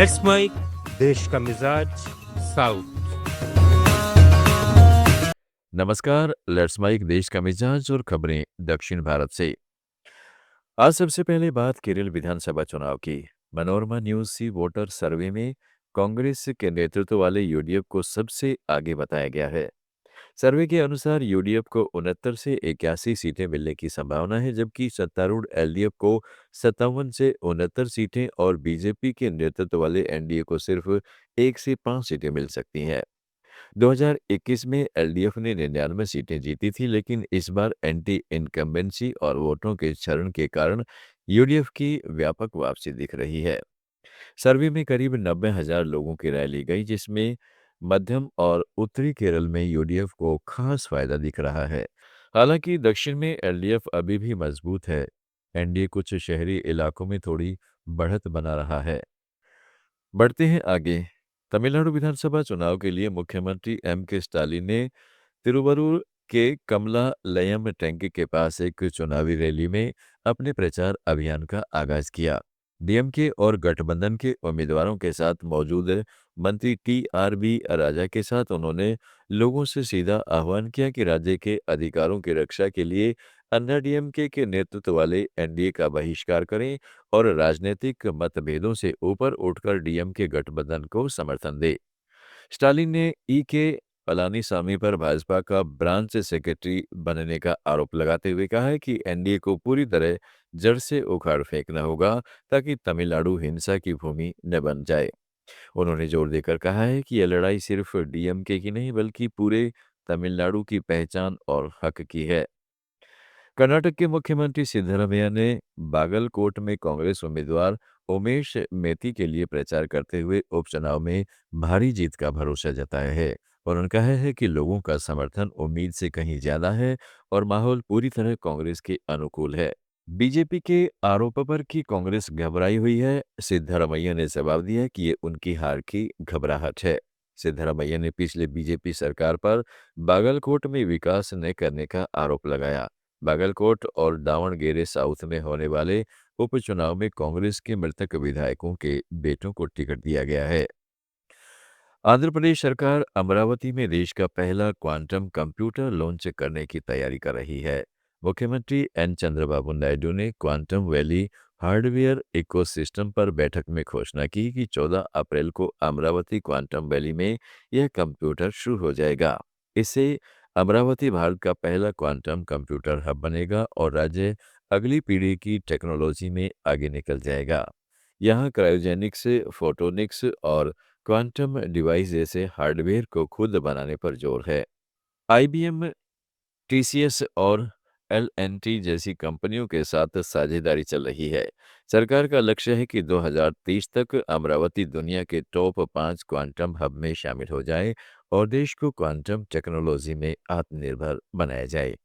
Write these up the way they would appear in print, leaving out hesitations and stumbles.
Let's mic देश का मिजाज साउथ। नमस्कार। लेट्स माइक देश का मिजाज और खबरें दक्षिण भारत से। आज सबसे पहले बात केरल विधानसभा चुनाव की। मनोरमा न्यूज सी वोटर सर्वे में कांग्रेस के नेतृत्व वाले यूडीएफ को सबसे आगे बताया गया है। सर्वे के अनुसार यूडीएफ को 69 से 81 सीटें मिलने की संभावना है, जबकि सत्तारूढ़ एलडीएफ को 57 से 69 सीटें और बीजेपी के नेतृत्व वाले एनडीए को सिर्फ 1 से 5 सीटें मिल सकती हैं। 2021 में एलडीएफ ने 99 सीटें जीती थी, लेकिन इस बार एंटी इनकम्बेंसी और वोटों के क्षरण के कारण यूडीएफ की व्यापक वापसी दिख रही है। सर्वे में करीब 90,000 लोगों की राय ली गई, जिसमें मध्यम और उत्तरी केरल में यूडीएफ को खास फायदा दिख रहा है। हालांकि दक्षिण में एलडीएफ अभी भी मजबूत है। एनडीए कुछ शहरी इलाकों में थोड़ी बढ़त बना रहा है। बढ़ते हैं आगे। तमिलनाडु विधानसभा चुनाव के लिए मुख्यमंत्री के स्टालिन ने तिरुवरूर के कमलालयम टैंक के पास एक चुनावी रैली में अपने प्रचार अभियान का आगाज किया। डीएमके और गठबंधन के उम्मीदवारों के साथ मौजूद मंत्री टीआरबी राजा के साथ उन्होंने लोगों से सीधा आह्वान किया कि राज्य के अधिकारों की रक्षा के लिए अन्ना डीएमके के नेतृत्व वाले एनडीए का बहिष्कार करें और राजनीतिक मतभेदों से ऊपर उठकर डीएमके गठबंधन को समर्थन दे। स्टालिन ने के पलानीसामी पर भाजपा का ब्रांच सेक्रेटरी बनने का आरोप लगाते हुए कहा है कि एनडीए को पूरी तरह जड़ से उखाड़ फेंकना होगा ताकि तमिलनाडु हिंसा की भूमि न बन जाए। उन्होंने जोर देकर कहा है कि यह लड़ाई सिर्फ डीएमके की नहीं बल्कि पूरे तमिलनाडु की पहचान और हक की है। कर्नाटक के मुख्यमंत्री सिद्धरमैया ने बागलकोट में कांग्रेस उम्मीदवार उमेश मेती के लिए प्रचार करते हुए उपचुनाव में भारी जीत का भरोसा जताया है। उन्होंने कहा है कि लोगों का समर्थन उम्मीद से कहीं ज्यादा है और माहौल पूरी तरह कांग्रेस के अनुकूल है। बीजेपी के आरोप पर कि कांग्रेस घबराई हुई है, सिद्धरमैया ने जवाब दिया कि ये उनकी हार की घबराहट है। सिद्धरमैया ने पिछले बीजेपी सरकार पर बागलकोट में विकास न करने का आरोप लगाया। बागलकोट और दावणगेरे साउथ में होने वाले उपचुनाव में कांग्रेस के मृतक विधायकों के बेटों को टिकट दिया गया है। आंध्र प्रदेश सरकार अमरावती में देश का पहला क्वांटम कंप्यूटर लॉन्च करने की तैयारी कर रही है। मुख्यमंत्री एन चंद्रबाबू नायडू ने क्वांटम वैली हार्डवेयर इकोसिस्टम पर बैठक में घोषणा की कि 14 अप्रैल को अमरावती क्वांटम वैली में यह कंप्यूटर शुरू हो जाएगा। इससे अमरावती भारत का पहला क्वांटम कंप्यूटर हब बनेगा और राज्य अगली पीढ़ी की टेक्नोलॉजी में आगे निकल जाएगा। यहाँ क्रायोजेनिक्स, फोटोनिक्स और क्वांटम डिवाइस जैसे हार्डवेयर को खुद बनाने पर जोर है। आईबीएम, टीसीएस और एलएनटी जैसी कंपनियों के साथ साझेदारी चल रही है। सरकार का लक्ष्य है कि 2030 तक अमरावती दुनिया के टॉप 5 क्वांटम हब में शामिल हो जाए और देश को क्वांटम टेक्नोलॉजी में आत्मनिर्भर बनाया जाए।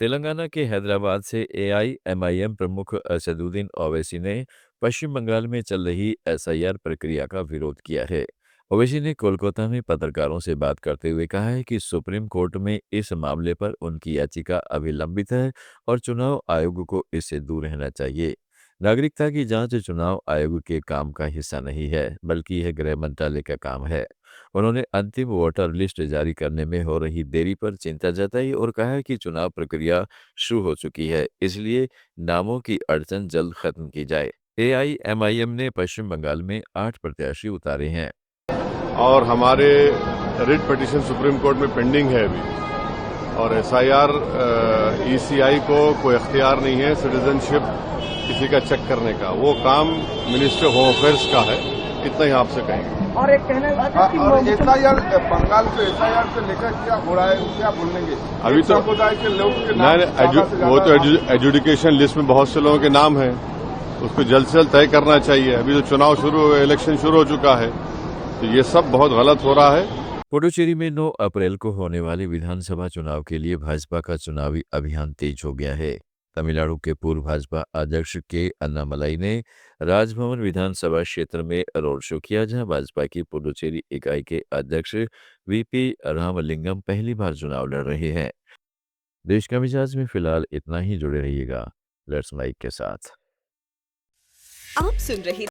तेलंगाना के हैदराबाद से एआईएमआईएम प्रमुख असदुद्दीन ओवैसी ने पश्चिम बंगाल में चल रही एसआईआर प्रक्रिया का विरोध किया है। ओवैसी ने कोलकाता में पत्रकारों से बात करते हुए कहा है कि सुप्रीम कोर्ट में इस मामले पर उनकी याचिका अभी लंबित है और चुनाव आयोग को इससे दूर रहना चाहिए। नागरिकता की जांच चुनाव आयोग के काम का हिस्सा नहीं है, बल्कि यह गृह मंत्रालय का काम है। उन्होंने अंतिम वोटर लिस्ट जारी करने में हो रही देरी पर चिंता जताई और कहा कि चुनाव प्रक्रिया शुरू हो चुकी है, इसलिए नामों की अड़चन जल्द खत्म की जाए। एआईएमआईएम ने पश्चिम बंगाल में 8 प्रत्याशी उतारे हैं और हमारे रिट पिटीशन सुप्रीम कोर्ट में पेंडिंग है अभी। और एसआईआर ईसीआई को कोई अख्तियार नहीं है सिटीजनशिप किसी का चेक करने का, वो काम मिनिस्ट्री ऑफ होम अफेयर्स का है। इतना ही आपसे कहेंगे। और एक कहने की एसआईआर बंगाल से एसआईआर से लेकर क्या हो रहा है, क्या बोलेंगे? अभी तो समुदाय के लोग के नाम वो तो एजुकेशन लिस्ट में बहुत से लोगों के नाम हैं, उसको जल्द से जल्द तय करना चाहिए। अभी तो चुनाव शुरू, इलेक्शन शुरू हो चुका है, तो ये सब बहुत गलत हो रहा है। पुडुचेरी में 9 अप्रैल को होने वाले विधानसभा चुनाव के लिए भाजपा का चुनावी अभियान तेज हो गया है। तमिलनाडु के पूर्व भाजपा अध्यक्ष के अन्नामलाई ने राजभवन विधानसभा क्षेत्र में रोड शो किया, जहां भाजपा की पुडुचेरी इकाई के अध्यक्ष वीपी रामलिंगम पहली बार चुनाव लड़ रहे हैं। देश का मिजाज में फिलहाल इतना ही। जुड़े रहिएगा लेट्स माइक के साथ। आप सुन रहे